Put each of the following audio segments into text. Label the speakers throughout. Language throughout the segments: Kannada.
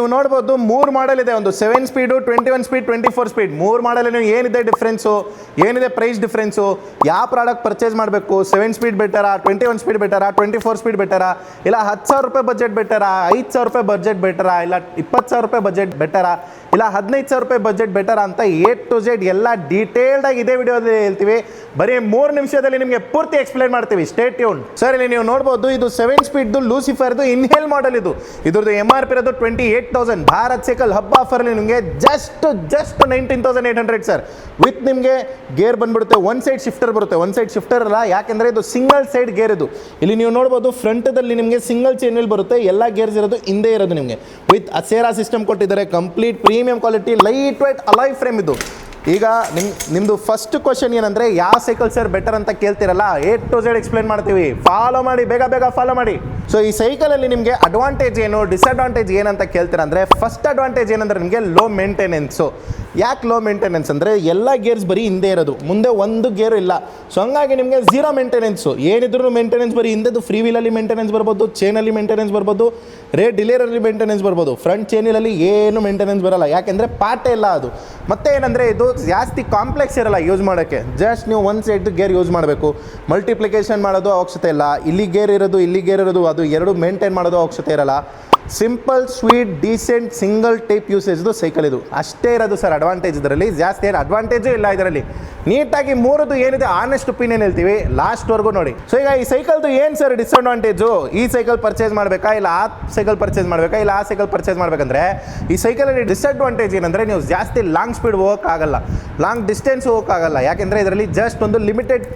Speaker 1: ನೀವು ನೋಡ್ಬೋದು 3 ಮಾಡೆಲ್ ಇದೆ, ಒಂದು 7 ಸ್ಪೀಡು, 21 ಸ್ಪೀಡ್, 24 ಸ್ಪೀಡ್. 3 ಮಾಡಲ್ ಏನಿದೆ ಡಿಫ್ರೆನ್ಸು, ಏನಿದೆ ಪ್ರೈಸ್ ಡಿಫ್ರೆನ್ಸು, ಯಾವ ಪ್ರಾಡಕ್ಟ್ ಪರ್ಚೇಸ್ ಮಾಡಬೇಕು, 7 ಸ್ಪೀಡ್ ಬೆಟರಾ, 21 ಸ್ಪೀಡ್ ಬೆಟರಾ, 24 ಸ್ಪೀಡ್ ಬೆಟರಾ, ಇಲ್ಲ 10,000 ರೂಪಾಯಿ ಬಜೆಟ್ ಬೆಟರಾ, 5,000 ರೂಪಾಯಿ ಬಜೆಟ್ ಬೆಟರಾ, ಇಲ್ಲ 20,000 ರೂಪಾಯಿ ಬಜೆಟ್ ಬೆಟರಾ, ಇಲ್ಲ 15,000 ರೂಪಾಯಿ ಬಜೆಟ್ ಬೆಟರ್ ಅಂತ A to Z ಎಲ್ಲ ಡೀಟೇಲ್ಡ್ ಆಗಿ ಇದೇ ವಿಡಿಯೋದಲ್ಲಿ ಹೇಳ್ತೀವಿ. ಬರೀ 3 ನಿಮಿಷದಲ್ಲಿ ನಿಮಗೆ ಪೂರ್ತಿ ಎಕ್ಸ್ಪ್ಲೈನ್ ಮಾಡ್ತೀವಿ. Stay tune. ಸರ್, ಇಲ್ಲಿ ನೀವು ನೋಡ್ಬೋದು, ಇದು 7 ಸ್ಪೀಡ್ದು ಲೂಸಿಫರ್ದು ಇನ್ಹೇಲ್ ಮಾಡೆಲ್. ಇದ್ರದ್ದು MRP ಇರೋದು 28,000. ಭಾರತ್ ಸೈಕಲ್ ಹಬ್ಬ ಆಫರ್ ನಿಮಗೆ ಜಸ್ಟ್ 19,800 ಸರ್. ವಿತ್ ನಿಮಗೆ ಗೇರ್ ಬಂದ್ಬಿಡುತ್ತೆ, ಒನ್ ಸೈಡ್ ಶಿಫ್ಟರ್ ಬರುತ್ತೆ. ಒನ್ ಸೈಡ್ ಶಿಫ್ಟರ್ ಅಲ್ಲ, ಯಾಕೆಂದ್ರೆ ಇದು ಸಿಂಗಲ್ ಸೈಡ್ ಗೇರ್. ಇದು ಇಲ್ಲಿ ನೀವು ನೋಡ್ಬೋದು, ಫ್ರಂಟದಲ್ಲಿ ನಿಮಗೆ ಸಿಂಗಲ್ ಚೈನ್ ವೀಲ್ ಬರುತ್ತೆ. ಎಲ್ಲ ಗೇರ್ಸ್ ಇರೋದು ಹಿಂದೆ ಇರೋದು ನಿಮಗೆ ವಿತ್ ಅಸೇರಾ ಸಿಸ್ಟಮ್ ಕೊಟ್ಟಿದ್ದಾರೆ. Complete premium quality light weight alloy frame ಇದು. ಈಗ ನಿಮ್ಮದು ಫಸ್ಟ್ ಕ್ವಶನ್ ಏನಂದರೆ, ಯಾವ ಸೈಕಲ್ ಸರ್ ಬೆಟರ್ ಅಂತ ಕೇಳ್ತಿರಲ್ಲ, A to Z ಎಕ್ಸ್ಪ್ಲೇನ್ ಮಾಡ್ತೀವಿ. ಫಾಲೋ ಮಾಡಿ, ಬೇಗ ಬೇಗ ಫಾಲೋ ಮಾಡಿ. ಸೊ ಈ ಸೈಕಲಲ್ಲಿ ನಿಮಗೆ ಅಡ್ವಾಂಟೇಜ್ ಏನು, ಡಿಸ್ಅಡ್ವಾಂಟೇಜ್ ಏನಂತ ಕೇಳ್ತೀರ ಅಂದರೆ, ಫಸ್ಟ್ ಅಡ್ವಾಂಟೇಜ್ ಏನಂದರೆ ನಿಮಗೆ ಲೋ ಮೇಂಟೆನೆನ್ಸು. ಯಾಕೆ ಲೋ ಮೇಂಟೆನೆನ್ಸ್ ಅಂದರೆ, ಎಲ್ಲ ಗೇರ್ಸ್ ಬರೀ ಹಿಂದೆ ಇರೋದು, ಮುಂದೆ ಒಂದು ಗೇರು ಇಲ್ಲ. ಸೊ ಹಂಗಾಗಿ ನಿಮಗೆ ಝೀರೋ ಮೇಂಟೆನೆನ್ಸು. ಏನಿದ್ರು ಮೇಂಟೆನೆನ್ಸ್ ಬರೀ ಹಿಂದೆದು. ಫ್ರೀ ವೀಲಲ್ಲಿ ಮೇಂಟೆನೆನ್ಸ್ ಬರ್ಬೋದು, ಚೈನಲ್ಲಿ ಮೇಂಟೆನೆನ್ಸ್ ಬರ್ಬೋದು, ರೇಟ್ ಡಿಲೇರಲ್ಲಿ ಮೇಂಟೆನೆನ್ಸ್ ಬರ್ಬೋದು. ಫ್ರಂಟ್ ಚೈನಲ್ಲಿ ಏನು ಮೇಂಟೆನೆನ್ಸ್ ಬರೋಲ್ಲ, ಯಾಕೆಂದರೆ ಪಾರ್ಟೇ ಇಲ್ಲ ಅದು. ಮತ್ತೆ ಏನಂದರೆ, ಇದು ಜಾಸ್ತಿ ಕಾಂಪ್ಲೆಕ್ಸ್ ಇರಲ್ಲ ಯೂಸ್ ಮಾಡೋಕ್ಕೆ. ಜಸ್ಟ್ ನೀವು ಒಂದು ಸೈಡ್ ಗೇರ್ ಯೂಸ್ ಮಾಡಬೇಕು. ಮಲ್ಟಿಪ್ಲಿಕೇಶನ್ ಮಾಡೋದು ಅವಶ್ಯಕತೆ ಇಲ್ಲ. ಇಲ್ಲಿ ಗೇರ್ ಇರೋದು, ಇಲ್ಲಿ ಗೇರ್ ಇರೋದು, ಅದು ಎರಡು ಮೇಂಟೈನ್ ಮಾಡೋದು ಅವಶ್ಯಕತೆ ಇರಲ್ಲ. Simple, sweet, decent, single type ಯೂಸೇಜ್ದು ಸೈಕಲ್ ಇದು. ಅಷ್ಟೇ ಇರೋದು ಸರ್ ಅಡ್ವಾಂಟೇಜ್. ಇದರಲ್ಲಿ ಜಾಸ್ತಿ ಏನು ಅಡ್ವಾಂಟೇಜು ಇಲ್ಲ. ಇದರಲ್ಲಿ ನೀಟಾಗಿ 3 ಏನಿದೆ ಆನೆಸ್ಟ್ ಒಪಿನಿಯನ್ ಹೇಳ್ತೀವಿ, ಲಾಸ್ಟ್ವರೆಗೂ ನೋಡಿ. ಸೊ ಈಗ ಈ ಸೈಕಲ್ದು ಏನು ಸರ್ ಡಿಸ್ಅಡ್ವಾಂಟೇಜು? ಈ ಸೈಕಲ್ ಪರ್ಚೇಸ್ ಮಾಡಬೇಕಾ, ಇಲ್ಲ ಆ ಸೈಕಲ್ ಪರ್ಚೇಸ್ ಮಾಡಬೇಕಾ, ಇಲ್ಲ ಆ ಸೈಕಲ್ ಪರ್ಚೇಸ್ ಮಾಡಬೇಕಂದ್ರೆ, ಈ ಸೈಕಲಲ್ಲಿ ಡಿಸ್ಅಡ್ವಾಂಟೇಜ್ ಏನಂದರೆ, ನೀವು ಜಾಸ್ತಿ ಲಾಂಗ್ ಸ್ಪೀಡ್ ಹೋಗೋಕ್ಕಾಗಲ್ಲ, ಲಾಂಗ್ ಡಿಸ್ಟೆನ್ಸ್ ಹೋಗೋಕ್ಕಾಗಲ್ಲ. ಯಾಕೆಂದರೆ ಇದರಲ್ಲಿ ಜಸ್ಟ್ ಒಂದು ಲಿಮಿಟೆಡ್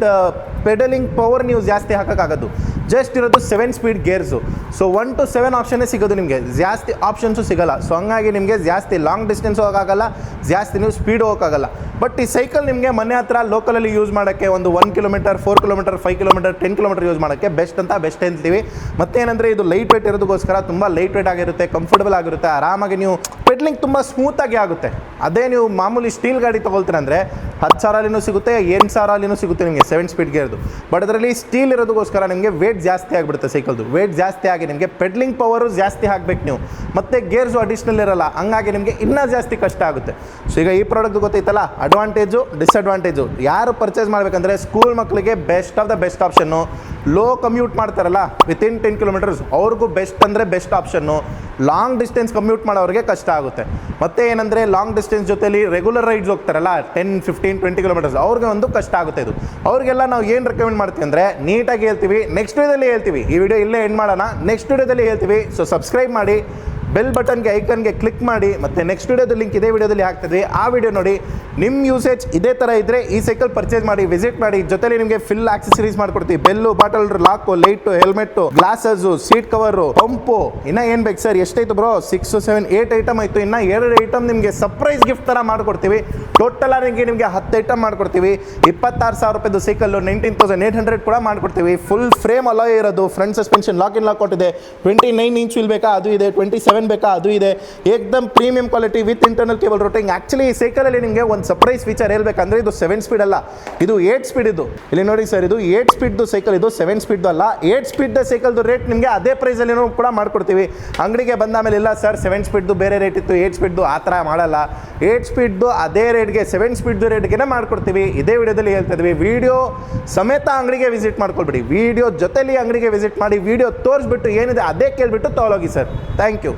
Speaker 1: ಪೆಡಲಿಂಗ್ ಪವರ್ ನೀವು ಜಾಸ್ತಿ ಹಾಕೋಕ್ಕಾಗೋದು. ಜಸ್ಟ್ ಇರೋದು 7 ಸ್ಪೀಡ್ ಗೇರ್ಸು. ಸೊ 1 to 7 ಆಪ್ಷನ್ನೇ ಸಿಗೋದು ನಿಮಗೆ, ಜಾಸ್ತಿ ಆಪ್ಷನ್ಸು ಸಿಗೋಲ್ಲ. ಸೊ ಹಂಗಾಗಿ ನಿಮಗೆ ಜಾಸ್ತಿ ಲಾಂಗ್ ಡಿಸ್ಟೆನ್ಸ್ ಹೋಗೋಕ್ಕಾಗಲ್ಲ, ಜಾಸ್ತಿ ನೀವು ಸ್ಪೀಡ್ ಹೋಗೋಕ್ಕಾಗಲ್ಲ. ಬಟ್ ಈ ಸೈಕಲ್ ನಿಮಗೆ ಮನೆ ಹತ್ರ ಲೋಕಲಲ್ಲಿ ಯೂಸ್ ಮಾಡೋಕ್ಕೆ, ಒಂದು 1 kilometre, 4 kilometre, 5 kilometre, 10 kilometre use ಮಾಡೋಕ್ಕೆ ಬೆಸ್ಟ್ ಹೇಳ್ತೀವಿ. ಮತ್ತೇನಂದರೆ, ಇದು ಲೈಟ್ ವೇಟ್ ಇರೋದಕ್ಕೋಸ್ಕರ ತುಂಬ ಲೈಟ್ ವೇಟ್ ಆಗಿರುತ್ತೆ, ಕಂಫರ್ಟಬಲ್ ಆಗಿರುತ್ತೆ. ಆರಾಮಾಗಿ ನೀವು ಪೆಡ್ಲಿಂಗ್ ತುಂಬ ಸ್ಮೂತಾಗಿ ಆಗುತ್ತೆ. ಅದೇ ನೀವು ಮಾಮೂಲಿ ಸ್ಟೀಲ್ ಗಾಡಿ ತೊಗೊಳ್ತೀರಂದರೆ 10,000 ಸಿಗುತ್ತೆ, 8,000 ಸಿಗುತ್ತೆ ನಿಮಗೆ 7 ಸ್ಪೀಡ್ ಗೇರ್ದು. ಬಟ್ ಅದರಲ್ಲಿ ಸ್ಟೀಲ್ ಇರೋದಕ್ಕೋಸ್ಕರ ನಿಮಗೆ ವೇಟ್ ಜಾಸ್ತಿ ಆಗಿಬಿಡುತ್ತೆ. ಸೈಕಲ್ದು ವೇಟ್ ಜಾಸ್ತಿ ಆಗಿ ನಿಮಗೆ ಪೆಡ್ಲಿಂಗ್ ಪವರು ಜಾಸ್ತಿ ಹಾಕಬೇಕು ನೀವು, ಮತ್ತು ಗೇರ್ಸು ಅಡಿಷ್ನಲ್ ಇರಲ್ಲ. ಹಂಗಾಗಿ ನಿಮಗೆ ಇನ್ನೂ ಜಾಸ್ತಿ ಕಷ್ಟ ಆಗುತ್ತೆ. ಸೊ ಈಗ ಈ ಪ್ರಾಡಕ್ಟ್ ಗೊತ್ತೈತಲ್ಲ, ಅಡ್ವಾಂಟೇಜು, ಡಿಸ್ಅಡ್ವಾಂಟೇಜು. ಯಾರು ಪರ್ಚೇಸ್ ಮಾಡಬೇಕಂದ್ರೆ, ಸ್ಕೂಲ್ ಮಕ್ಕಳಿಗೆ best of the best option. Low commute ಮಾಡ್ತಾರಲ್ಲ, ವಿತಿನ್ 10 ಕಿಲೋಮೀಟರ್ಸ್, ಅವ್ರಿಗೂ ಬೆಸ್ಟ್ ಅಂದರೆ best option. Long distance commute ಮಾಡೋರಿಗೆ ಕಷ್ಟ ಆಗುತ್ತೆ. ಮತ್ತು ಏನಂದರೆ, ಲಾಂಗ್ ಡಿಸ್ಟೆನ್ಸ್ ಜೊತೆಲಿ ರೆಗ್ಯುಲರ್ ರೈಡ್ಸ್ ಹೋಗ್ತಾರಲ್ಲ, 10, 15, 20 ಕಿಲೋಮೀಟರ್ಸ್, ಅವ್ರಿಗೆ ಒಂದು ಕಷ್ಟ ಆಗುತ್ತೆ ಇದು. ಅವ್ರಿಗೆಲ್ಲ ನಾವು ಏನು ರೆಕಮೆಂಡ್ ಮಾಡ್ತೀವಿ ಅಂದರೆ, ನೀಟಾಗಿ ಹೇಳ್ತೀವಿ, ನೆಕ್ಸ್ಟ್ ವಿಡಿಯೋದಲ್ಲಿ ಹೇಳ್ತೀವಿ. ಈ ವಿಡಿಯೋ ಇಲ್ಲೇ ಎಂಡ್ ಮಾಡೋಣ, ನೆಕ್ಸ್ಟ್ ವಿಡಿಯೋದಲ್ಲಿ ಹೇಳ್ತೀವಿ. ಸೊ ಸಬ್ಸ್ಕ್ರೈಬ್ ಮಾಡಿ, ಬೆಲ್ ಬಟನ್ಗೆ ಐಕನ್ಗೆ ಕ್ಲಿಕ್ ಮಾಡಿ, ಮತ್ತು ನೆಕ್ಸ್ಟ್ ವಿಡಿಯೋದ ಲಿಂಕ್ ಇದೇ ವಿಡಿಯೋದಲ್ಲಿ ಹಾಕ್ತಿದ್ವಿ. ಆ ವಿಡಿಯೋ ನೋಡಿ. ನಿಮ್ಮ ಯೂಸೇಜ್ ಇದೇ ಥರ ಇದ್ದರೆ ಈ ಸೈಕಲ್ ಪರ್ಚೇಸ್ ಮಾಡಿ, ವಿಸಿಟ್ ಮಾಡಿ. ಜೊತೆಲಿ ನಿಮಗೆ ಫಿಲ್ ಆಕ್ಸೆಸರೀಸ್ ಮಾಡ್ಕೊಡ್ತೀವಿ. Bell, bottle, lock, light, helmet, glasses, seat cover, pump, ಇನ್ನೂ ಏನು ಬೇಕು ಸರ್? ಎಷ್ಟಾಯಿತು ಬ್ರೋ? 6, 7, 8 ಐಟಮ್ ಆಯಿತು. ಇನ್ನೂ 2 ಐಟಮ್ ನಿಮಗೆ ಸರ್ಪ್ರೈಸ್ ಗಿಫ್ಟ್ ಥರ ಮಾಡಿಕೊಡ್ತೀವಿ. ಟೋಟಲ್ ಆಗಿ ನಿಮಗೆ 10 ಐಟಮ್ ಮಾಡಿಕೊಡ್ತೀವಿ. 26,000 ರೂಪಾಯಿದು ಸೈಕಲ್ಲು 19,800 ಕೂಡ ಮಾಡಿಕೊಡ್ತೀವಿ. ಫುಲ್ ಫ್ರೇಮ್ ಅಲಾಯ್ ಇರೋದು, front suspension lock in lock ಕೊಟ್ಟಿದೆ. 29 ಇಂಚ್ ವೀಲ್ ಬೇಕಾ? ಅದು ಇದೆ. 27 ಬೇಕಾ? ಅದು ಇದೆ. ಏಕ್ದಮ್ premium quality with internal cable routing. Actually ಈ ಸೈಕಲಲ್ಲಿ ನಿಮಗೆ ಒಂದು ಸರ್ಪ್ರೈಸ್ ಫೀಚರ್ ಹೇಳ್ಬೇಕಂದ್ರೆ, ಇದು 7 ಸ್ಪೀಡ್ ಅಲ್ಲ, ಇದು 8 ಸ್ಪೀಡ್. ಇದು ಇಲ್ಲಿ ನೋಡಿ ಸರ್, ಇದು 8 ಸ್ಪೀಡ್ದು ಸೈಕಲ್, ಇದು 7 ಸ್ಪೀಡ್ದು ಅಲ್ಲ. 8 ಸ್ಪೀಡ್ ಸೈಕಲ್ದು ರೇಟ್ ನಿಮಗೆ ಅದೇ ಪ್ರೈಸಲ್ಲಿ ಕೂಡ ಮಾಡ್ಕೊಡ್ತೀವಿ. ಅಂಗಡಿಗೆ ಬಂದ ಮೇಲೆ, ಇಲ್ಲ ಸರ್ 7 ಸ್ಪೀಡ್ದು ಬೇರೆ ರೇಟ್ ಇತ್ತು, 8 ಸ್ಪೀಡ್ದು ಆ ಥರ ಮಾಡಲ್ಲ. 8 ಸ್ಪೀಡ್ದು ಅದೇ ರೇಟ್ಗೆ, 7 ಸ್ಪೀಡ್ದು ರೇಟ್ಗೆ ಮಾಡ್ಕೊಡ್ತೀವಿ. ಇದೇ ವಿಡಿಯೋದಲ್ಲಿ ಹೇಳ್ತಾ ಇದ್ವಿ. ವಿಡಿಯೋ ಸಮೇತ ಅಂಗಡಿಗೆ ವಿಸಿಟ್ ಮಾಡ್ಕೊಳ್ಬಿಡಿ. ವಿಡಿಯೋ ಜೊತೆಲಿ ಅಂಗಡಿಗೆ ವಿಸಿಟ್ ಮಾಡಿ, ವಿಡಿಯೋ ತೋರಿಸ್ಬಿಟ್ಟು ಏನಿದೆ ಅದೇ ಕೇಳಿಬಿಟ್ಟು ತೊಗೊಳೋಗಿ ಸರ್. Thank you.